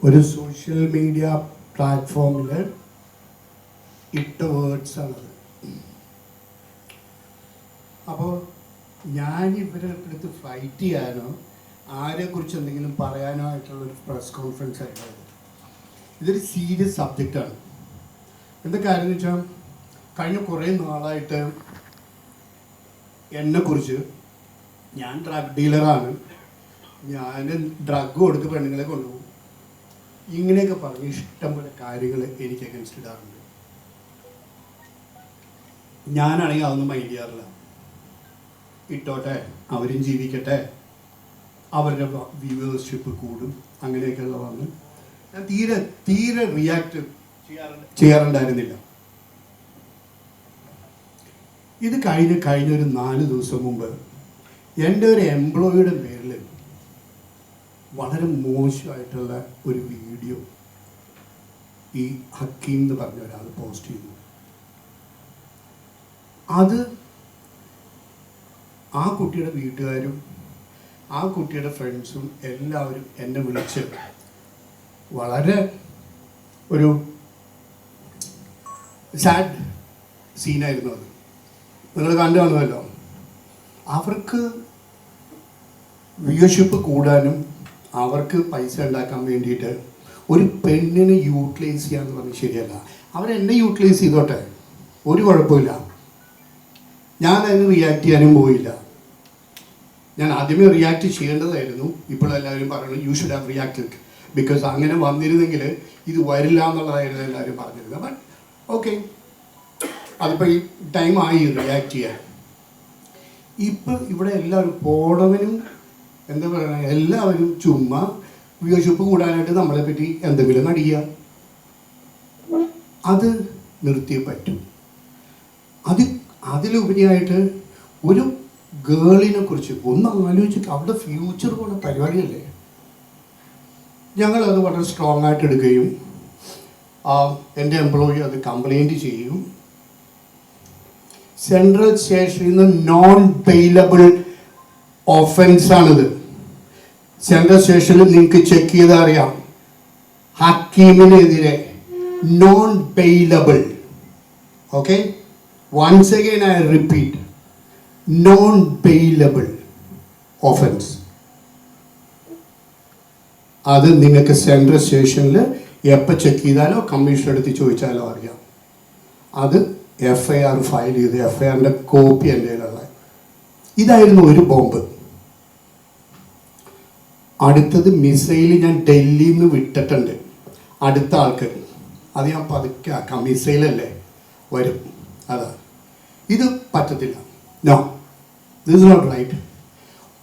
ഒരു social media പ്ലാറ്റ്ഫോമിൽ ഇട്ട വേർഡ്സാണത്. അപ്പോൾ ഞാൻ ഇവരുടെ അടുത്ത് ഫൈറ്റ് ചെയ്യാനോ ആരെക്കുറിച്ച് എന്തെങ്കിലും പറയാനോ ആയിട്ടുള്ളൊരു പ്രസ് കോൺഫറൻസ് ആയിട്ടുള്ളത്. ഇതൊരു സീരിയസ് സബ്ജക്റ്റാണ്. എന്താ കാര്യം എന്ന് വെച്ചാൽ കഴിഞ്ഞ കുറേ നാളായിട്ട് എന്നെക്കുറിച്ച്, ഞാൻ ഡ്രഗ് ഡീലറാണ്, ഞാൻ ഡ്രഗ് കൊടുത്ത് പെണ്ണുങ്ങളെ കൊണ്ടുപോകും, ഇങ്ങനെയൊക്കെ പറഞ്ഞ് ഇഷ്ടംപോലെ കാര്യങ്ങൾ എനിക്ക് അഗൻസ്റ്റ് ഇടാറുണ്ട്. ഞാനാണെങ്കിൽ അതൊന്നും മൈൻഡ് ചെയ്യാറില്ല. ഇട്ടോട്ടെ, അവരും ജീവിക്കട്ടെ, അവരുടെ വ്യൂവേഴ്ഷിപ്പ് കൂടും, അങ്ങനെയൊക്കെയുള്ള വന്ന് ഞാൻ തീരെ റിയാക്ട് ചെയ്യാറുണ്ടായിരുന്നില്ല. ഇത് കഴിഞ്ഞൊരു 4 ദിവസം മുമ്പ് എൻ്റെ ഒരു എംപ്ലോയിയുടെ പേരിൽ വളരെ മോശമായിട്ടുള്ള ഒരു വീഡിയോ ഈ ഹക്കീം എന്ന് പറഞ്ഞ ഒരാൾ പോസ്റ്റ് ചെയ്തു. അത് ആ കുട്ടിയുടെ വീട്ടുകാരും ആ കുട്ടിയുടെ ഫ്രണ്ട്സും എല്ലാവരും എന്നെ വിളിച്ച് വളരെ ഒരു സാഡ് സീനായിരുന്നു അത്. നിങ്ങൾ കണ്ടു കാണുമല്ലോ. അവർക്ക് വ്യൂവർഷിപ്പ് കൂടാനും അവർക്ക് പൈസ ഉണ്ടാക്കാൻ വേണ്ടിയിട്ട് ഒരു പെണ്ണിനെ യൂട്ടിലൈസ് ചെയ്യാന്ന് പറഞ്ഞാൽ ശരിയല്ല. അവരെന്നെ യൂട്ടിലൈസ് ചെയ്തോട്ടെ, ഒരു കുഴപ്പമില്ല. ഞാൻ അതിന് റിയാക്ട് ചെയ്യാനും പോയില്ല. ഞാൻ ആദ്യമേ റിയാക്ട് ചെയ്യേണ്ടതായിരുന്നു. ഇപ്പോഴെല്ലാവരും പറയുന്നത് you should have reacted, because അങ്ങനെ വന്നിരുന്നെങ്കിൽ ഇത് വരില്ല എന്നുള്ളതായിരുന്നു എല്ലാവരും പറഞ്ഞിരുന്നത്. ബട്ട് ഓക്കെ, അതിപ്പോൾ ഈ ടൈമായി റിയാക്ട് ചെയ്യാൻ. ഇപ്പം ഇവിടെ എല്ലാവരും പോണവനും എന്താ പറയുക, എല്ലാവരും ചുമ്മാ വ്യൂവർഷിപ്പ് കൂടാനായിട്ട് നമ്മളെ പറ്റി എന്തെങ്കിലും നടിക്കുക. അത് നിർത്തിയേ പറ്റും. അതിലുപരിയായിട്ട് ഒരു ഗേളിനെ കുറിച്ച് ഒന്ന് ആലോചിച്ചിട്ട് അവരുടെ ഫ്യൂച്ചർ പോലെ പരിപാടിയല്ലേ. ഞങ്ങളത് വളരെ സ്ട്രോങ് ആയിട്ട് എടുക്കുകയും എൻ്റെ എംപ്ലോയി അത് കംപ്ലൈൻറ്റ് ചെയ്യും. സെൻട്രൽ സ്റ്റേഷനിൽ നിന്ന് നോൺ ബെയിലബിൾ ഓഫൻസാണിത്. സെൻട്രൽ സ്റ്റേഷനിൽ നിങ്ങൾക്ക് ചെക്ക് ചെയ്താൽ അറിയാം, ഹക്കീമിനെതിരെ non bailable. Okay, once again I repeat, non bailable offence. അത് നിങ്ങൾക്ക് സെൻട്രൽ സ്റ്റേഷനിൽ എപ്പോൾ ചെക്ക് ചെയ്താലോ കമ്മീഷണർ എടുത്ത് ചോദിച്ചാലോ അറിയാം. അത് FIR ഫയൽ ചെയ്ത് FIRൻ്റെ കോപ്പി എൻ്റെ കയ്യിലുള്ള. ഇതായിരുന്നു ഒരു ബോംബ്. അടുത്തത് മിസൈൽ ഞാൻ ഡൽഹിയിൽ നിന്ന് വിട്ടിട്ടുണ്ട് അടുത്ത ആൾക്ക്. അത് ഞാൻ പതുക്കെ ആക്കാം, മിസൈലല്ലേ വരും. അതാ, ഇത് പറ്റത്തില്ല. No, this is not right.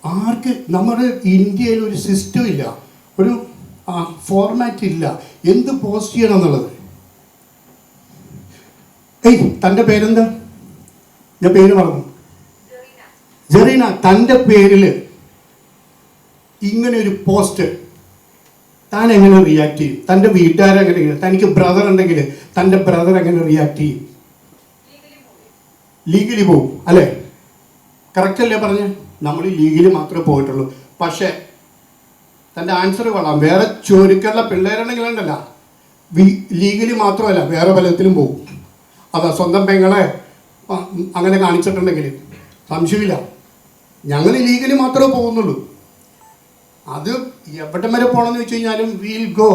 ആർക്ക് നമ്മുടെ ഇന്ത്യയിൽ ഒരു സിസ്റ്റം ഇല്ല, ഒരു ഫോർമാറ്റ് ഇല്ല എന്ത് പോസ്റ്റ് ചെയ്യണം എന്നുള്ളത്. തൻ്റെ പേരെന്താ? ഞാൻ പേര് പറഞ്ഞു. ജെറീന. തൻ്റെ പേരിൽ ഇങ്ങനെ ഒരു പോസ്റ്റ് താൻ എങ്ങനെ റിയാക്ട് ചെയ്യും? തൻ്റെ വീട്ടുകാരെങ്ങനെ? തനിക്ക് ബ്രദർ ഉണ്ടെങ്കിൽ തൻ്റെ ബ്രദർ എങ്ങനെ റിയാക്ട് ചെയ്യും? ലീഗലി പോവും അല്ലേ? കറക്റ്റ് അല്ലേ പറഞ്ഞ്? നമ്മൾ ലീഗലി മാത്രമേ പോയിട്ടുള്ളൂ. പക്ഷേ തൻ്റെ ആൻസർ കൊള്ളാം. വേറെ ചുരുക്കമുള്ള പിള്ളേരുണ്ടെങ്കിലുണ്ടല്ല, ലീഗലി മാത്രമല്ല വേറെ പലത്തിലും പോകും. അതാ, സ്വന്തം പെങ്ങളെ അങ്ങനെ കാണിച്ചിട്ടുണ്ടെങ്കിൽ സംശയമില്ല. ഞങ്ങൾ ലീഗലി മാത്രമേ പോകുന്നുള്ളൂ. അത് എവിടെ വരെ പോകണമെന്ന് വെച്ച് കഴിഞ്ഞാലും വീൽ ഗോ.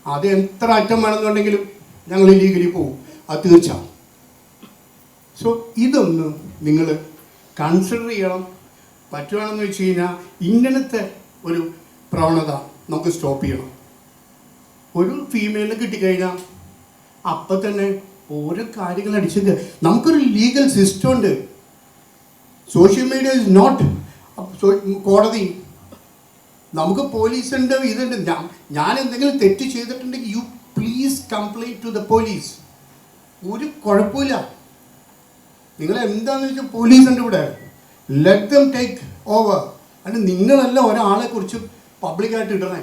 അത് എത്ര അറ്റം വേണമെന്നുണ്ടെങ്കിലും ഞങ്ങൾ ലീഗലി പോകും, അത് തീർച്ചയായും. സോ ഇതൊന്ന് നിങ്ങൾ കൺസിഡർ ചെയ്യണം. പറ്റുകയാണെന്ന് വെച്ച് കഴിഞ്ഞാൽ ഇങ്ങനത്തെ ഒരു പ്രവണത നമുക്ക് സ്റ്റോപ്പ് ചെയ്യണം. ഒരു ഫീമെയിലിനെ കിട്ടിക്കഴിഞ്ഞാൽ അപ്പം തന്നെ ഓരോ കാര്യങ്ങൾ അടിച്ചത്. നമുക്കൊരു ലീഗൽ സിസ്റ്റം ഉണ്ട്. സോഷ്യൽ മീഡിയ ഇസ് നോട്ട് കോടതി. നമുക്ക് പോലീസുണ്ട്, ഇതുണ്ട്. ഞാൻ എന്തെങ്കിലും തെറ്റ് ചെയ്തിട്ടുണ്ടെങ്കിൽ you please complaint to the police. ഒരു കുഴപ്പമില്ല. നിങ്ങൾ എന്താണെന്ന് വെച്ചാൽ പോലീസ് ഉണ്ട് ഇവിടെ. Let them take over. അത് നിങ്ങളല്ല ഒരാളെ കുറിച്ച് പബ്ലിക്കായിട്ട് ഇടണേ.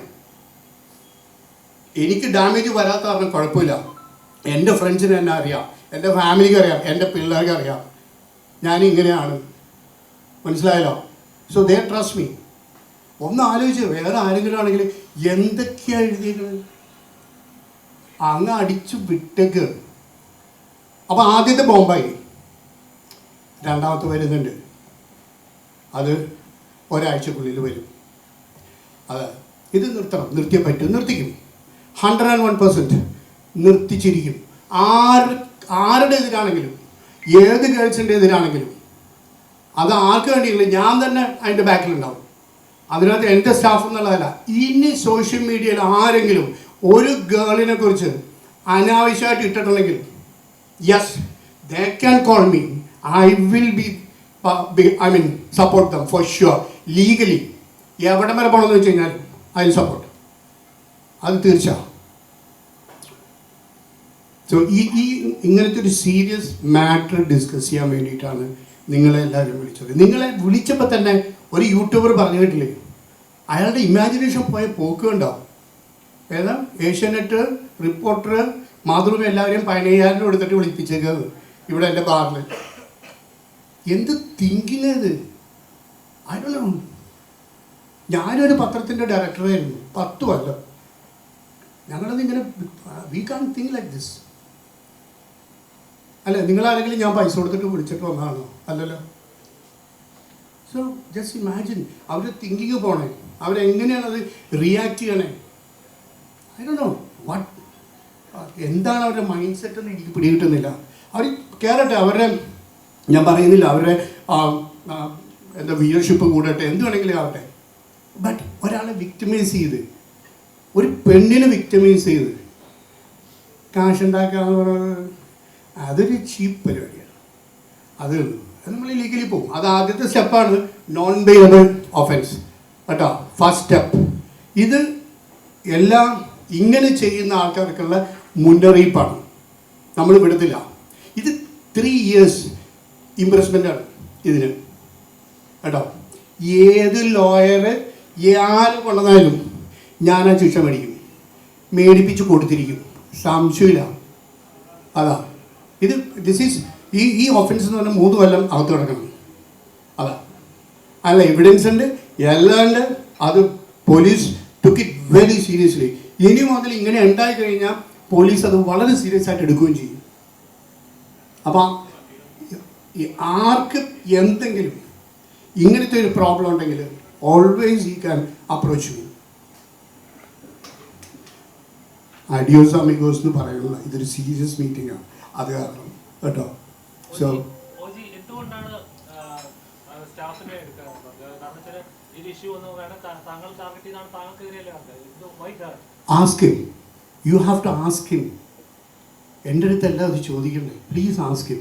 എനിക്ക് ഡാമേജ് വരാത്ത കാരണം കുഴപ്പമില്ല. എൻ്റെ ഫ്രണ്ട്സിന് എന്നെ അറിയാം, എൻ്റെ ഫാമിലിക്ക് അറിയാം, എൻ്റെ പിള്ളേർക്ക് അറിയാം ഞാനിങ്ങനെയാണ്. മനസ്സിലായല്ലോ? So they trust me. ഒന്ന് ആലോചിച്ച് വേറെ ആരെങ്കിലും ആണെങ്കിൽ എന്തൊക്കെയാണ് എഴുതിയേക്കുന്നത്, അങ്ങ് അടിച്ചു വിട്ടേക്ക്. അപ്പം ആദ്യത്തെ ബോംബായി, രണ്ടാമത്തെ വരുന്നുണ്ട്, അത് ഒരാഴ്ചക്കുള്ളിൽ വരും. അത് ഇത് നിർത്തണം, നിർത്തിയേ പറ്റും, നിർത്തിക്കും. 101% നിർത്തിച്ചിരിക്കും. ആരുടെ എതിരാണെങ്കിലും, ഏത് ഗേൾസിൻ്റെ എതിരാണെങ്കിലും, അത് ആർക്ക് വേണ്ടിയെങ്കിലും ഞാൻ തന്നെ അതിൻ്റെ ബാക്കിലുണ്ടാവും. അതിനകത്ത് എൻ്റെ സ്റ്റാഫ് എന്നുള്ളതല്ല. ഇനി സോഷ്യൽ മീഡിയയിൽ ആരെങ്കിലും ഒരു ഗേളിനെ കുറിച്ച് അനാവശ്യമായിട്ട് ഇട്ടിട്ടുണ്ടെങ്കിൽ, yes, they can call me, I will be support them for sure. Legally എവിടെ വരെ പോകണമെന്ന് വെച്ച് കഴിഞ്ഞാൽ ഐ വിൽ സപ്പോർട്ട്, അത് തീർച്ചയായും. സോ ഈ ഇങ്ങനത്തെ ഒരു സീരിയസ് മാറ്റർ ഡിസ്കസ് ചെയ്യാൻ വേണ്ടിയിട്ടാണ് നിങ്ങളെല്ലാവരും വിളിച്ചത്. നിങ്ങളെ വിളിച്ചപ്പോൾ തന്നെ ഒരു യൂട്യൂബർ പറഞ്ഞു കേട്ടില്ലേ, അയാളുടെ ഇമാജിനേഷൻ പോയ പോക്ക് ഉണ്ടാവും. ഏതാ ഏഷ്യാനെറ്റ് റിപ്പോർട്ടർ മാതൃഭൂമി എല്ലാവരെയും 15,000 രൂപ എടുത്തിട്ട് വിളിപ്പിച്ചേക്കുന്നത് ഇവിടെ എൻ്റെ ബാറിൽ. എന്ത് തിങ്കിങ് ഇത്, ഐ ഡോണ്ട് നോ. ഞാനൊരു പത്രത്തിൻ്റെ ഡയറക്ടറായിരുന്നു 10 കൊല്ലം. ഞങ്ങളത് ഇങ്ങനെ we can think like this. അല്ല, നിങ്ങളാരെങ്കിലും ഞാൻ പൈസ കൊടുത്തിട്ട് വിളിച്ചിട്ട് വന്നതാണോ? അല്ലല്ലോ. സോ ജസ്റ്റ് ഇമാജിൻ അവർ തിങ്കിങ് പോണേ, അവരെങ്ങനെയാണ് അത് റിയാക്ട് ചെയ്യണേ. ഐ ഡോണ്ട് നോ വാട്ട്, എന്താണ് അവരുടെ മൈൻഡ് സെറ്റ് എന്ന് എനിക്ക് പിടികിട്ടുന്നില്ല. അവർ കയറട്ടെ, അവരുടെ, ഞാൻ പറയുന്നില്ല അവരുടെ എന്താ വ്യൂവർഷിപ്പ് കൂടട്ടെ, എന്ത് വേണമെങ്കിലും ആവട്ടെ. ബട്ട് ഒരാളെ വിക്ടിമൈസ് ചെയ്ത്, ഒരു പെണ്ണിനെ വിക്ടിമൈസ് ചെയ്ത് കാശ് ഉണ്ടാക്കാന്ന് പറയുന്നത് അതൊരു ചീപ്പ് പരിപാടിയാണ്. അത് നമ്മൾ ലീഗലി പോകും. അത് ആദ്യത്തെ സ്റ്റെപ്പാണ്, നോൺ ബെയിലബിൾ ഒഫൻസ് കേട്ടോ, ഫസ്റ്റ് സ്റ്റെപ്പ്. ഇത് എല്ലാം ഇങ്ങനെ ചെയ്യുന്ന ആൾക്കാർക്കുള്ള മുന്നറിയിപ്പാണ്, നമ്മൾ വിടത്തില്ല. ഇത് 3 years ഇംപ്രസ്മെൻ്റാണ് ഇതിന് കേട്ടോ. ഏത് ലോയർ ആര് കൊണ്ടുവന്നാലും ഞാൻ ആ ശിക്ഷ മേടിപ്പിച്ച് കൊടുത്തിരിക്കും, സംശയമില്ല. അതാ ഇത്, ദിസ് ഈസ് ഈ ഒഫൻസ് എന്ന് പറഞ്ഞാൽ 3 കൊല്ലം അകത്ത് കിടക്കണം. അതാ, അല്ല എവിഡൻസ് ഉണ്ട്, എല്ലാം ഉണ്ട്. അത് police took it very seriously. ഇനി മുതൽ ഇങ്ങനെ ഉണ്ടായി കഴിഞ്ഞാൽ പോലീസ് അത് വളരെ സീരിയസ് ആയിട്ട് എടുക്കുകയും ചെയ്യും. അപ്പം ആർക്ക് എന്തെങ്കിലും ഇങ്ങനത്തെ ഒരു പ്രോബ്ലം ഉണ്ടെങ്കിൽ always you can approach me. അഡിയോസ് അമിഗോസ് എന്ന് പറയുന്നത് ഇതൊരു സീരിയസ് മീറ്റിംഗ് ആണ്, അത് കാരണം കേട്ടോ. So ask him, you have to ask him. എൻ്റെ അടുത്തല്ല അത് ചോദിക്കണ്ടേ, പ്ലീസ് ആസ്ക് ഹിം.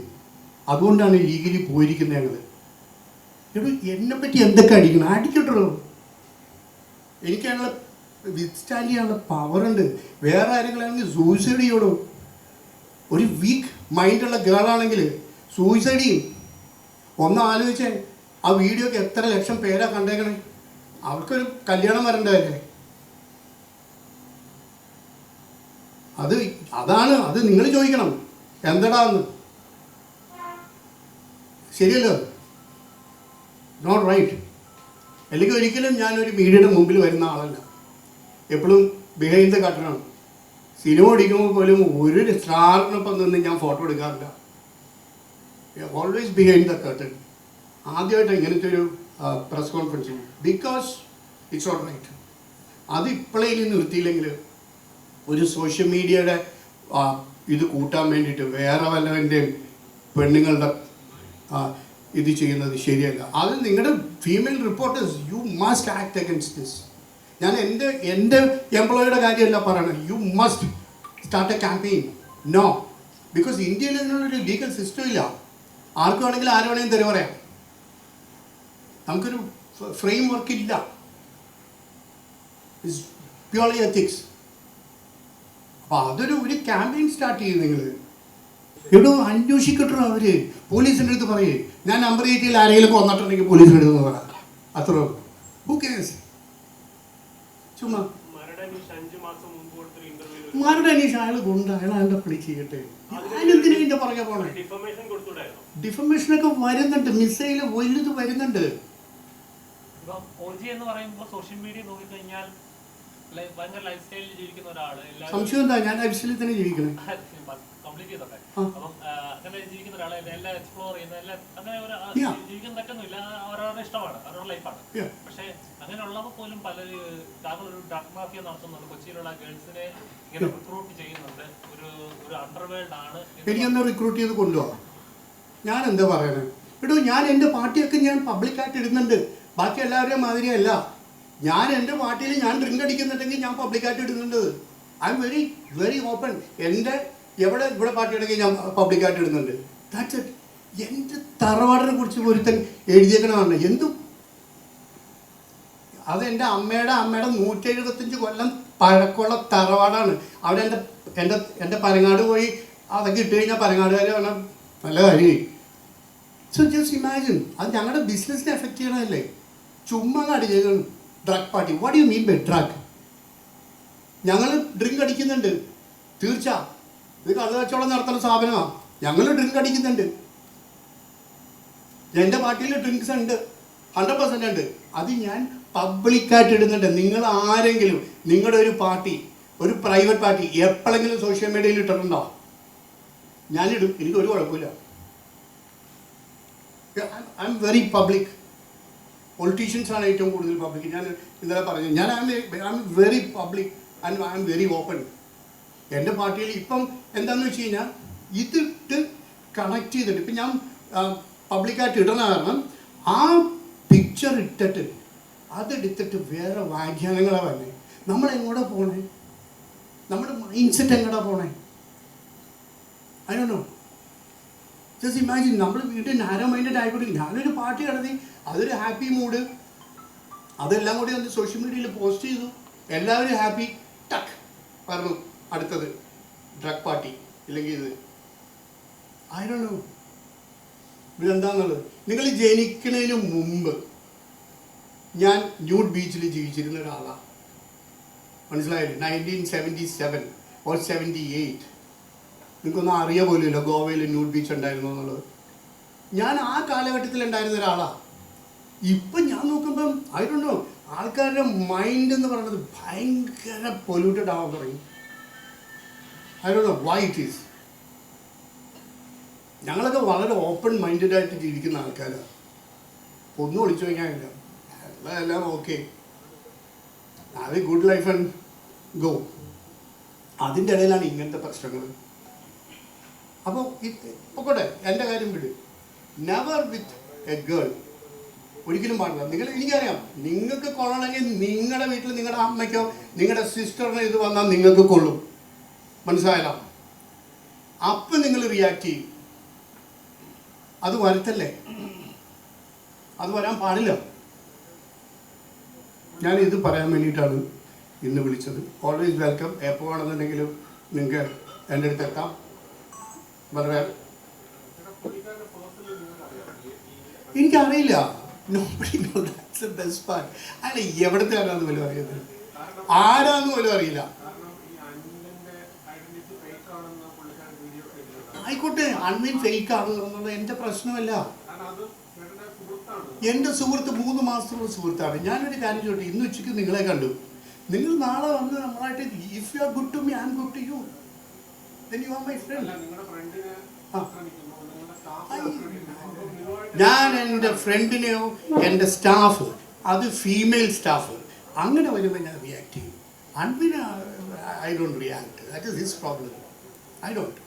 അതുകൊണ്ടാണ് ലീഗലി പോയിരിക്കുന്നത് ഞങ്ങൾ. എന്നെപ്പറ്റി എന്തൊക്കെ അടിക്കണം, അടിക്കട്ടോ. എനിക്കതിനുള്ള വിത്ത്സ്റ്റാൻഡ് ചെയ്യാനുള്ള പവറുണ്ട്. വേറെ ആരെങ്കിലും സൂയിസൈഡ് ചെയ്യണോ? ഒരു വീക്ക് മൈൻഡുള്ള ഗേളാണെങ്കിൽ സൂയിസൈഡ് ചെയ്യും. ഒന്ന് ആലോചിച്ചേ, ആ വീഡിയോക്ക് എത്ര ലക്ഷം പേരാ കണ്ടേക്കണേ. അവർക്കൊരു കല്യാണം വരണ്ടതല്ലേ. അതാണ് അത് നിങ്ങൾ ചോദിക്കണം എന്താടാന്ന്. ശരിയല്ലോ, നോട്ട് റൈറ്റ്. അല്ലെങ്കിൽ ഒരിക്കലും ഞാനൊരു മീഡിയയുടെ മുമ്പിൽ വരുന്ന ആളല്ല. എപ്പോഴും ബിഹൈൻഡ് ദ കർട്ടനാണ്. സിനിമ ഓടിക്കുമ്പോൾ പോലും ഒരു സ്റ്റാറിനൊപ്പം നിന്ന് ഞാൻ ഫോട്ടോ എടുക്കാറില്ല. Always behind the curtain. ആദ്യമായിട്ട് ഇങ്ങനത്തെ ഒരു press conference, because it's not right. അത് ഇപ്പോഴേ നിർത്തിയില്ലെങ്കിൽ ഒരു സോഷ്യൽ മീഡിയയുടെ ഇത് കൂട്ടാൻ വേണ്ടിയിട്ട് വേറെ വല്ലവൻ്റെയും പെണ്ണുങ്ങളുടെ ഇത് ചെയ്യുന്നത് ശരിയല്ല. അത് നിങ്ങളുടെ female reporters, you must act against this. ഞാൻ എൻ്റെ എംപ്ലോയിയുടെ കാര്യമല്ല പറയണത്. You must start a campaign. No, because ഇന്ത്യയിൽ ഇതിനുള്ളൊരു ലീഗൽ സിസ്റ്റം ഇല്ല. ആർക്ക് വേണമെങ്കിലും ആര് വേണമെങ്കിലും തെറി പറയാം. നമുക്കൊരു ഫ്രെയിം വർക്ക് ഇല്ല. It's purely ethics. അപ്പോൾ ഒരു ക്യാമ്പയിൻ സ്റ്റാർട്ട് ചെയ്യും നിങ്ങൾ. എവിടെ അന്വേഷിക്കട്ടോ അവർ. പോലീസിൻ്റെ അടുത്ത് പറയേ, ഞാൻ നമ്പർ 8 ആരെങ്കിലും കൊന്നിട്ടുണ്ടെങ്കിൽ പോലീസിൻ്റെ അടുത്ത് പറയാം. അത്ര ഹു കേസ്. ചുമ്മാ മരുടെ അനീഷ് അയാൾ കൊണ്ട് അയാളുടെ പണി ചെയ്യട്ടെ. അതിനെന്തിനാ ഇതിൻ്റെ പുറകെ പോണേ? ഡിഫമേഷനൊക്കെ വരുന്നുണ്ട്, മിസൈല് വലുത് വരുന്നുണ്ട്. ഇപ്പം OG എന്ന് പറയുമ്പോൾ സോഷ്യൽ മീഡിയ നോക്കിക്കഴിഞ്ഞാൽ ഭയങ്കര ലൈഫ് സ്റ്റൈലിൽ ജീവിക്കുന്ന ഒരാള്, സംശയം എന്താ, ഞാൻ ലൈഫ് സ്റ്റൈലിൽ തന്നെ ജീവിക്കണേ. കംപ്ലീറ്റ് ചെയ്തോട്ടെ. അപ്പം അങ്ങനെ ജീവിക്കുന്ന ഒരാളെ എല്ലാം എക്സ്പ്ലോർ ചെയ്യുന്ന എല്ലാം അങ്ങനെ ജീവിക്കുന്ന തെറ്റൊന്നുമില്ല, അവരവരുടെ ഇഷ്ടമാണ്, അവരുടെ ലൈഫാണ്. പക്ഷെ അങ്ങനെയുള്ളവർ പോലും പലര് താങ്കൾ ഒരു ഡ്രഗ് മാഫിയ നടത്തുന്നുണ്ട്, കൊച്ചിയിലുള്ള ഗേൾസിനെ ഇങ്ങനെ റിക്രൂട്ട് ചെയ്യുന്നുണ്ട്, ഒരു അണ്ടർവേൾഡ് ആണ്. എനിക്കെന്താ റിക്രൂട്ട് ചെയ്ത് കൊണ്ടുപോകാം? ഞാൻ എന്താ പറയണേ? എടോ, ഞാൻ എൻ്റെ പാർട്ടിയൊക്കെ ഞാൻ പബ്ലിക്കായിട്ട് ഇടുന്നുണ്ട്, ബാക്കി എല്ലാവരുടെയും മാതിരിയല്ല. ഞാൻ എൻ്റെ പാർട്ടിയിൽ ഞാൻ ഡ്രിങ്ക് അടിക്കുന്നുണ്ടെങ്കിൽ ഞാൻ പബ്ലിക്കായിട്ട് ഇടുന്നുണ്ട്. I am very very open. എൻ്റെ ഇവിടെ പാർട്ടി ഉണ്ടെങ്കിൽ ഞാൻ പബ്ലിക്കായിട്ട് ഇടുന്നുണ്ട്. That's it. എൻ്റെ തറവാടിനെ കുറിച്ച് ഒരുത്തൻ എഴുതിയേക്കണതാണ് എന്തും. അത് എൻ്റെ അമ്മയുടെ 175 കൊല്ലം പഴക്കമുള്ള തറവാടാണ്. അവിടെ എൻ്റെ പനങ്ങാട് പോയി അതൊക്കെ ഇട്ട് കഴിഞ്ഞാൽ പനങ്ങാടുകാർ പറഞ്ഞാൽ നല്ല കാര്യമായി. സോ ജസ്റ്റ് ഇമാജിൻ, അത് ഞങ്ങളുടെ ബിസിനസ്സിനെ എഫക്റ്റ് ചെയ്യണമല്ലേ? ചുമ്മാ അടിച്ചേക്കണം drug party. What you mean by drug? ഞങ്ങൾ ഡ്രിങ്ക് അടിക്കുന്നുണ്ട്, തീർച്ച. ഇത് കള്ളക്കച്ചവടം നടത്തുന്ന സ്ഥാപനമാണ്. ഞങ്ങൾ ഡ്രിങ്ക് അടിക്കുന്നുണ്ട്. എൻ്റെ പാർട്ടിയിൽ ഡ്രിങ്ക്സ് ഉണ്ട്, 100% ഉണ്ട്. അത് ഞാൻ പബ്ലിക്കായിട്ട് ഇടുന്നുണ്ട്. നിങ്ങൾ ആരെങ്കിലും നിങ്ങളുടെ ഒരു പാർട്ടി, ഒരു പ്രൈവറ്റ് പാർട്ടി എപ്പോഴെങ്കിലും സോഷ്യൽ മീഡിയയിൽ ഇട്ടിട്ടുണ്ടോ? ഞാനിടും, എനിക്കൊരു കുഴപ്പമില്ല. I'm very public. പൊളിറ്റീഷ്യൻസാണ് ഏറ്റവും കൂടുതൽ പബ്ലിക്. ഞാൻ ഇന്നലെ പറഞ്ഞു, ഞാൻ I'm very public and I'm very open. എൻ്റെ പാർട്ടിയിൽ ഇപ്പം എന്താണെന്ന് വെച്ച് കഴിഞ്ഞാൽ ഇതിട്ട് കണക്ട് ചെയ്തിട്ട് ഇപ്പം ഞാൻ പബ്ലിക്കായിട്ട് ഇടണ കാരണം ആ പിക്ചർ ഇട്ടിട്ട് അതെടുത്തിട്ട് വേറെ വ്യാഖ്യാനങ്ങളാണ് വരുന്നത്. നമ്മളെങ്ങോട്ടാ പോണേ? നമ്മുടെ മൈൻഡ് സെറ്റ് എങ്ങോട്ടാ പോണേ? I don't no. Just imagine, നമ്മൾ വീട്ടിൽ നാരോ മൈൻഡഡ് ആയിക്കോട്ടെ. ഞാനൊരു പാർട്ടി നടത്തി, അതൊരു ഹാപ്പി മൂഡ്, അതെല്ലാം കൂടി ഒന്ന് സോഷ്യൽ മീഡിയയിൽ പോസ്റ്റ് ചെയ്തു, എല്ലാവരും ഹാപ്പി. ടക്ക് പറഞ്ഞു അടുത്തത് ഡ്രഗ് പാർട്ടി, ഇല്ലെങ്കിൽ ഇത്. ഐ ഡോണ്ട് നോ ഇതെന്താന്നുള്ളത്. നിങ്ങൾ ജനിക്കുന്നതിന് മുമ്പ് ഞാൻ ന്യൂഡ് ബീച്ചിൽ ജീവിച്ചിരുന്ന ഒരാളാണ്, മനസ്സിലായില്ലേ? 1977 or 78. നിങ്ങൾക്കൊന്നും അറിയ പോലുമില്ല ഗോവയിൽ ന്യൂഡ് ബീച്ച് ഉണ്ടായിരുന്നു എന്നുള്ളത്. ഞാൻ ആ കാലഘട്ടത്തിൽ ഉണ്ടായിരുന്ന ഒരാളാണ്. ഇപ്പം ഞാൻ നോക്കുമ്പം ഐ ഡോണ്ട് നോ, ആൾക്കാരുടെ മൈൻഡ് എന്ന് പറയുന്നത് ഭയങ്കര പൊല്യൂട്ടഡ് ആവാൻ തുടങ്ങി. I don't no why it is. ഞങ്ങളൊക്കെ വളരെ ഓപ്പൺ മൈൻഡഡ് ആയിട്ട് ജീവിക്കുന്ന ആൾക്കാരാണ്. ഒന്നും ഒളിച്ചു വയ്ക്കാനില്ല, എല്ലാം ഓക്കെ, അത് ഗുഡ് ലൈഫ് ആൻഡ് ഗോ. അതിൻ്റെ ഇടയിലാണ് ഇങ്ങനത്തെ പ്രശ്നങ്ങൾ. അപ്പോൾ പൊക്കോട്ടെ, എൻ്റെ കാര്യം വിട്. നെവർ വിത്ത് എ ഗേൾ, ഒരിക്കലും പാടില്ല. എനിക്കറിയാം, നിങ്ങൾക്ക് കൊള്ളണമെങ്കിൽ നിങ്ങളുടെ വീട്ടിൽ നിങ്ങളുടെ അമ്മയ്ക്കോ നിങ്ങളുടെ സിസ്റ്ററിനോ ഇത് വന്നാൽ നിങ്ങൾക്ക് കൊള്ളും, മനസ്സിലായല്ലോ? അപ്പം നിങ്ങൾ റിയാക്ട് ചെയ്യും. അത് വരുത്തല്ലേ, അത് വരാൻ പാടില്ല. ഞാൻ ഇത് പറയാൻ വേണ്ടിയിട്ടാണ് ഇന്ന് വിളിച്ചത്. Always welcome. എപ്പോൾ വേണമെന്നുണ്ടെങ്കിലും നിങ്ങൾക്ക് എൻ്റെ അടുത്ത് എത്താം. വളരെ എനിക്കറിയില്ല, അല്ല എവിടത്തെ ആരാന്ന് പോലും അറിയത്തില്ല, ആരാന്ന് പോലും അറിയില്ല. ആയിക്കോട്ടെ, അൺമീൻ ഫേക്ക് ആണെന്നുള്ളത് എൻ്റെ പ്രശ്നമല്ല. എൻ്റെ സുഹൃത്ത് 3 മാസത്തുള്ള സുഹൃത്താണ്. ഞാനൊരു കാര്യം ചോദിച്ചു, ഇന്ന് ഉച്ചയ്ക്ക് നിങ്ങളെ കണ്ടു. നിങ്ങൾ നാളെ വന്ന് നമ്മളായിട്ട്, if you are good to me I am good to you, then you are my friend. ഞാൻ എൻ്റെ ഫ്രണ്ടിനെയോ എൻ്റെ സ്റ്റാഫ്, അത് ഫീമെയിൽ സ്റ്റാഫ്, അങ്ങനെ വരുമ്പോൾ ഞാൻ റിയാക്ട് ചെയ്യും. അൺപിന് I don't react. That is his problem. I don't.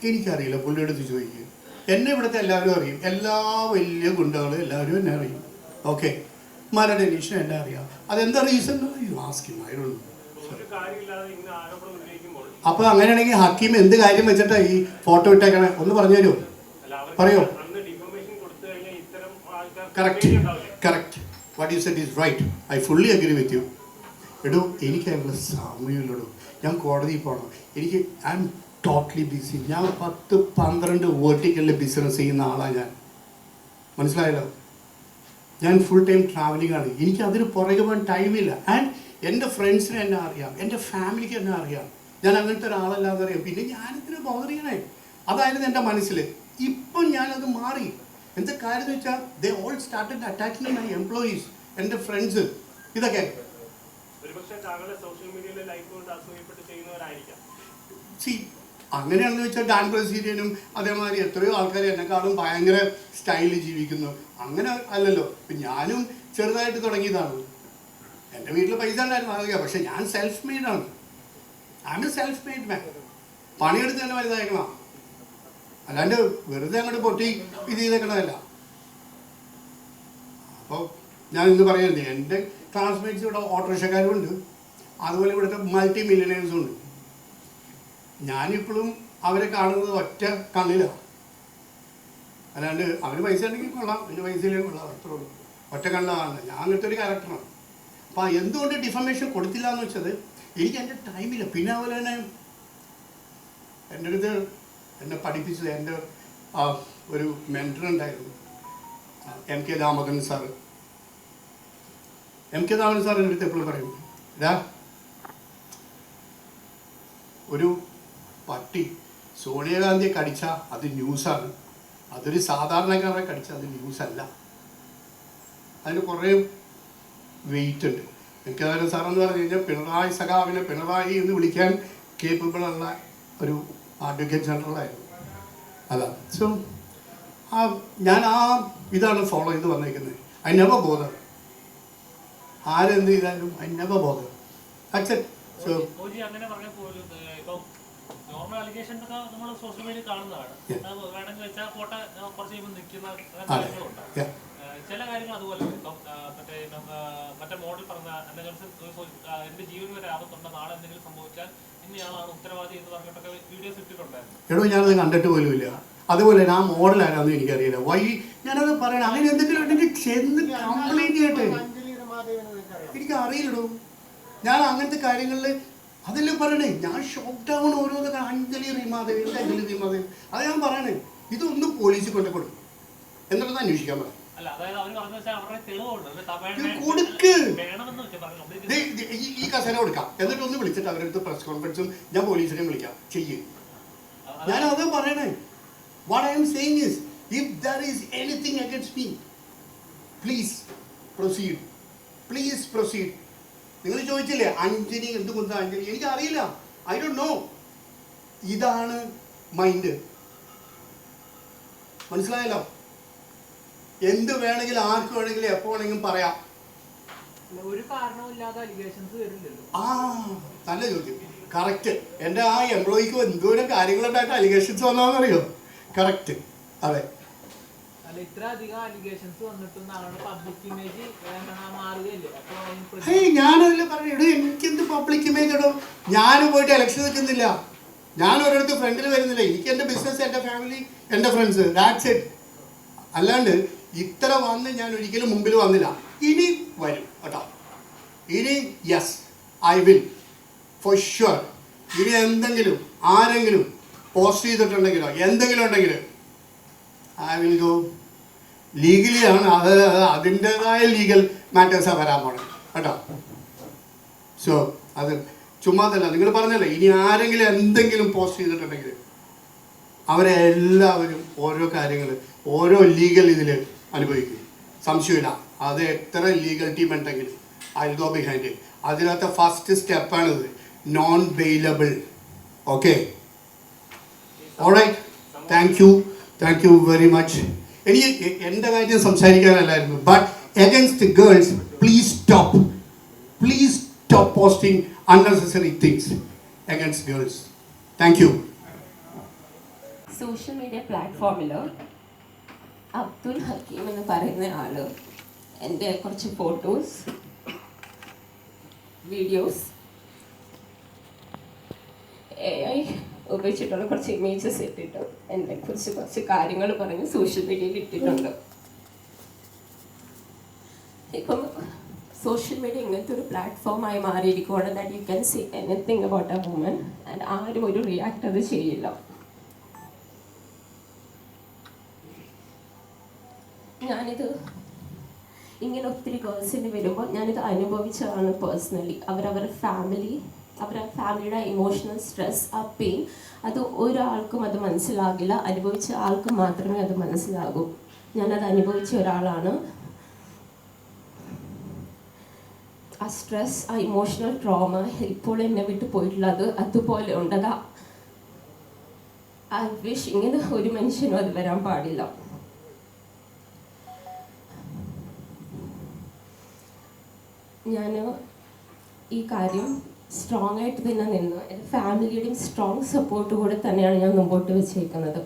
എനിക്കറിയില്ല, പുള്ളിയുടെ അടുത്ത് ചോദിക്കുക. എന്നെ ഇവിടുത്തെ എല്ലാവരും അറിയും, എല്ലാ വലിയ ഗുണ്ടകളും എല്ലാവരും എന്നെ അറിയും. ഓക്കെ, മരുടെ അനീഷ എന്നെ അറിയാം. അതെന്താ റീസൺ? അപ്പൊ അങ്ങനെയാണെങ്കിൽ ഹക്കീം എന്ത് കാര്യം വെച്ചിട്ടാ ഈ ഫോട്ടോ ഇട്ടേക്കണേ? ഒന്ന് പറഞ്ഞു തരുമോ? പറയോ? Correct correct. What you said is right. I fully agree with you. എടോ, എനിക്ക് അതിനുള്ള സമയമില്ലടോ. ഞാൻ കോടതിയിൽ പോകണം. എനിക്ക് ഐ എം ടോട്ടലി ബിസി. ഞാൻ 10-12 വേർട്ടിക്കലിൽ ബിസിനസ് ചെയ്യുന്ന ആളാണ് ഞാൻ, മനസ്സിലായല്ലോ? ഞാൻ ഫുൾ ടൈം ട്രാവലിംഗ് ആണ്. എനിക്ക് അതിന് പുറകെ പോകാൻ ടൈമില്ല. ആൻഡ് എൻ്റെ ഫ്രണ്ട്സിനെ എന്നെ അറിയാം, എൻ്റെ ഫാമിലിക്ക് എന്നെ അറിയാം. ഞാൻ അങ്ങനത്തെ ഒരാളല്ലാതെ അറിയാം. പിന്നെ ഞാനിതിന് ബോധറിയണേ, അതായിരുന്നു എൻ്റെ മനസ്സിൽ. ഇപ്പം ഞാനത് മാറി. എന്താ കാര്യം എന്ന് വെച്ചാൽ they all started attacking my employees, എൻ്റെ ഫ്രണ്ട്സ്. ഇതൊക്കെ സി അങ്ങനെയാണെന്ന് വെച്ചാൽ ഡാൻ ബ്രസീലിയനും അതേമാതിരി എത്രയോ ആൾക്കാർ എന്നെക്കാളും ഭയങ്കര സ്റ്റൈലിൽ ജീവിക്കുന്നു. അങ്ങനെ അല്ലല്ലോ. ഇപ്പം ഞാനും ചെറുതായിട്ട് തുടങ്ങിയതാണ്. എൻ്റെ വീട്ടിൽ പൈസ ഉണ്ടായിരുന്നു അറിയാം, പക്ഷെ ഞാൻ സെൽഫ് മെയ്ഡാണ്. I'm a self made man. പണിയെടുത്ത് തന്നെ വലുതായിരിക്കണം, അല്ലാണ്ട് വെറുതെ അങ്ങോട്ട് പൊട്ടി ഇത് ചെയ്തേക്കണമല്ല. അപ്പോൾ ഞാൻ ഇന്ന് പറയുന്നത് എൻ്റെ ക്ലാസ്മേറ്റ്സ് ഇവിടെ ഓട്ടോറിക്ഷക്കാരും ഉണ്ട്, അതുപോലെ ഇവിടുത്തെ മൾട്ടി മില്യനേഴ്സും ഉണ്ട്. ഞാനിപ്പോഴും അവരെ കാണുന്നത് ഒറ്റ കണ്ണിലാണ്, അല്ലാണ്ട് അവർ പൈസ ഉണ്ടെങ്കിൽ കൊള്ളാം, എൻ്റെ പൈസയിലേക്ക് കൊള്ളാം, അത്രേ ഉള്ളൂ. ഒറ്റ കണ്ണിലാണ്. ഞാൻ അങ്ങനത്തെ ഒരു ക്യാരക്ടറാണ്. അപ്പോൾ എന്തുകൊണ്ട് ഡിഫമേഷൻ കൊടുത്തില്ല എന്ന് വെച്ചത് എനിക്ക് എൻ്റെ ടൈമില്ല. പിന്നെ അതുപോലെ തന്നെ എൻ്റെ അടുത്ത് എന്നെ പഠിപ്പിച്ചത് എൻ്റെ ഒരു മെൻറ്റർ ഉണ്ടായിരുന്നു, M K Damodaran sir. M K Damodaran sir എൻ്റെ അടുത്ത് എപ്പോഴും പറയും, ഒരു പട്ടി സോണിയാഗാന്ധിയെ കടിച്ചാൽ അത് ന്യൂസാണ്, അതൊരു സാധാരണക്കാരനെ കടിച്ചാൽ അത് ന്യൂസല്ല. അതിന് കുറേ വെയിറ്റ് ഉണ്ട്. എനിക്ക് അതായത് സാറെന്ന് പറഞ്ഞു കഴിഞ്ഞാൽ പിണറായി സഖാവിനെ പിണറായി എന്ന് വിളിക്കാൻ കേപ്പബിളുള്ള ഒരു അഡ്വക്കേറ്റ് ജനറലായിരുന്നു. അതാ. സോ ഞാൻ ഇതാണ് ഫോളോ ചെയ്ത് വന്നേക്കുന്നത്. I never bother. ആരെന്ത് ചെയ്താലും I never bother. So normal allegations ഒക്കെ നമ്മൾ സോഷ്യൽ മീഡിയ കാണുന്നതാണ്. വേണമെങ്കിൽ വെച്ചാൽ ഫോട്ടോ കുറച്ച് കഴിയുമ്പോൾ നിൽക്കുന്ന കാര്യങ്ങളുണ്ട്. ചില കാര്യങ്ങൾ അതുപോലെ മറ്റേ മോഡൽ പറഞ്ഞ എന്റെ ജീവൻ വരെ ആപത്തുണ്ട്, നാളെ എന്തെങ്കിലും സംഭവിച്ചാൽ ഇന്നയാളാണ് ഉത്തരവാദി എന്ന് പറഞ്ഞിട്ടൊക്കെ വീഡിയോസ് ഇട്ടിട്ടുണ്ടായിരുന്നു. എടോ ഞാനത് കണ്ടിട്ട് പോലും ഇല്ല. അതുപോലെ ആ മോഡൽ ആരാന്ന് എനിക്കറിയില്ല. ഞാനത് പറയണം. അങ്ങനെ എന്തെങ്കിലും ഉണ്ടെങ്കിൽ ചെന്ന് കംപ്ലൈന്റ് ചെയ്യട്ടെ. എനിക്ക് അറിയില്ലടോ. ഞാൻ അങ്ങനത്തെ കാര്യങ്ങളിൽ അതല്ലേ പറയണേ. ഞാൻ ഷോക്ക് ഡൗൺ ഓരോന്നൊക്കെ അഞ്ജലി റീമാദേവി അത് ഞാൻ പറയണേ. ഇതൊന്നും പോലീസിൽ കൊണ്ട് കൊടുക്കും എന്നുള്ളത് അന്വേഷിക്കാൻ പറയാം. കൊടുക്ക്. ഈ കസേര കൊടുക്കാം, എന്നിട്ട് ഒന്ന് വിളിച്ചിട്ട് അവരടുത്ത് പ്രസ് കോൺഫറൻസും ഞാൻ പോലീസിനെയും വിളിക്കാം ചെയ്യും. ഞാൻ അത് പറയണേ. What I am saying is if there is anything against me, please proceed, please proceed. നിങ്ങൾ ചോദിച്ചില്ലേ അഞ്ജലി എന്തുകൊണ്ടാ അഞ്ജലി? എനിക്കറിയില്ല. I don't no. ഇതാണ് മൈൻഡ്. മനസ്സിലായല്ലോ? എന്ത് വേണമെങ്കിലും ആർക്ക് വേണമെങ്കിലും എപ്പോ വേണമെങ്കിലും പറയാം. ഒരു കാരണവുമില്ലാതെ അലിഗേഷൻസ് വരില്ലല്ലോ. നല്ല ചോദ്യം. കറക്റ്റ്. എൻ്റെ ആ എംപ്ലോയിക്ക് എന്തോരം കാര്യങ്ങളുണ്ടായിട്ട് അലിഗേഷൻസ് വന്നതെന്നറിയോ? കറക്റ്റ്. അതെ. ഇത്ര അധികം അലിഗേഷൻസ് വന്നിട്ടും പബ്ലിക് ഇമേജ് മാറുകയല്ലേ? ഞാനതിൽ പറഞ്ഞു, എനിക്കെന്ത് പബ്ലിക് ഇമേജ് ഇടോ? ഞാൻ പോയിട്ട് ഇലക്ഷൻ നിൽക്കുന്നില്ല, ഞാൻ ഒരിടത്ത് ഫ്രണ്ടിൽ വരുന്നില്ല. എനിക്ക് എൻ്റെ ബിസിനസ്, എൻ്റെ ഫാമിലി, എൻ്റെ ഫ്രണ്ട്സ്, ദാറ്റ്സ് ഇറ്റ്. അല്ലാണ്ട് ഇത്ര വന്ന് ഞാൻ ഒരിക്കലും മുമ്പിൽ വന്നില്ല. ഇനി വരും കേട്ടോ. ഇനി yes I will for sure. ഇനി എന്തെങ്കിലും ആരെങ്കിലും പോസ്റ്റ് ചെയ്തിട്ടുണ്ടെങ്കിലോ എന്തെങ്കിലും ഉണ്ടെങ്കിൽ ഐ വിൽ ഗോ. ലീഗലി ആണ് അത്, അതിൻ്റെതായ ലീഗൽ മാറ്റേഴ്സാണ് വരാൻ പോണത് കേട്ടോ. സോ അത് ചുമ്മാതല്ല. നിങ്ങൾ പറഞ്ഞല്ലേ, ഇനി ആരെങ്കിലും എന്തെങ്കിലും പോസ്റ്റ് ചെയ്തിട്ടുണ്ടെങ്കിൽ അവരെ എല്ലാവരും ഓരോ കാര്യങ്ങൾ ഓരോ ലീഗൽ ഇതിൽ അനുഭവിക്കും. സംശയമില്ല. അത് എത്ര ലീഗൽ ടീം ഉണ്ടെങ്കിലും I will go behind it. അതിനകത്ത് ഫസ്റ്റ് സ്റ്റെപ്പാണിത്, non bailable. Okay, alright. Thank you very much. എനിക്ക് എൻ്റെ കാര്യം സംസാരിക്കാനല്ലായിരുന്നു. But against girls please stop posting unnecessary things against girls. Thank you. Social media പ്ലാറ്റ്ഫോമിൽ അബ്ദുൽ ഹക്കീം എന്ന് പറയുന്ന ആൾ എൻ്റെ കുറച്ച് ഫോട്ടോസ്, വീഡിയോസ്, AI ഉപയോഗിച്ചിട്ടുള്ള കുറച്ച് ഇമേജസ് ഇട്ടിട്ട് എന്നെ കുറിച്ച് കുറച്ച് കാര്യങ്ങൾ പറഞ്ഞ് സോഷ്യൽ മീഡിയയിൽ ഇട്ടിട്ടുണ്ട്. ഇപ്പം സോഷ്യൽ മീഡിയ ഇങ്ങനത്തെ ഒരു പ്ലാറ്റ്ഫോമായി മാറിയിരിക്കുകയാണ്. That you can say anything about a woman and ആരും ഒരു റിയാക്ട് അത് ചെയ്യില്ല. ഞാനിത് ഇങ്ങനെ ഒത്തിരി ഗേൾസിന് വരുമ്പോൾ ഞാനിത് അനുഭവിച്ചതാണ് പേഴ്സണലി. അവരവരുടെ ഫാമിലി അവരുടെ ഫാമിലിയുടെ ഇമോഷണൽ സ്ട്രെസ്, ആ പെയിൻ, അത് ഒരാൾക്കും അത് മനസ്സിലാകില്ല. അനുഭവിച്ച ആൾക്ക് മാത്രമേ അത് മനസ്സിലാകൂ. ഞാനത് അനുഭവിച്ച ഒരാളാണ്. ആ സ്ട്രെസ്, ആ ഇമോഷണൽ ട്രോമ ഇപ്പോൾ എന്നെ വിട്ടു പോയിട്ടുള്ളത് അതുപോലെ ഉണ്ടതാ. ഐ വിഷ് ഇങ്ങനെ ഒരു മനുഷ്യനും അത് വരാൻ പാടില്ല. ഞാൻ ഈ കാര്യം സ്ട്രോങ് ആയിട്ട് തന്നെ നിന്ന് എൻ്റെ ഫാമിലിയുടെയും സ്ട്രോങ് സപ്പോർട്ട് കൂടെ തന്നെയാണ് ഞാൻ മുമ്പോട്ട് വെച്ചേക്കുന്നത്.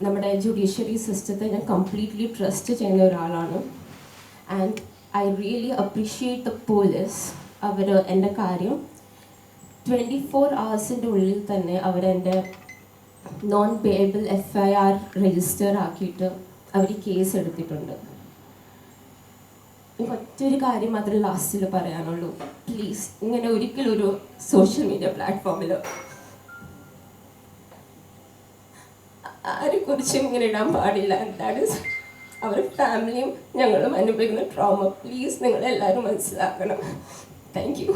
നമ്മുടെ ജുഡീഷ്യറി സിസ്റ്റത്തെ ഞാൻ കംപ്ലീറ്റ്ലി ട്രസ്റ്റ് ചെയ്യുന്ന ഒരാളാണ്. And I really appreciate the police. അവർ എൻ്റെ കാര്യം 24 hours ഉള്ളിൽ തന്നെ അവരെൻ്റെ നോൺ പേയബിൾ FIR രജിസ്റ്റർ ആക്കിയിട്ട് അവർ കേസ് എടുത്തിട്ടുണ്ട്. മറ്റൊരു കാര്യം മാത്രമേ ലാസ്റ്റിൽ പറയാനുള്ളൂ. പ്ലീസ്, ഇങ്ങനെ ഒരിക്കലും ഒരു സോഷ്യൽ മീഡിയ പ്ലാറ്റ്ഫോമിൽ ആരെക്കുറിച്ചും ഇങ്ങനെ ഇടാൻ പാടില്ല. ദാറ്റ് ഈസ് അവരുടെ ഫാമിലിയും ഞങ്ങളും അനുഭവിക്കുന്ന ട്രോമ. പ്ലീസ് നിങ്ങളെല്ലാവരും മനസ്സിലാക്കണം. Thank you.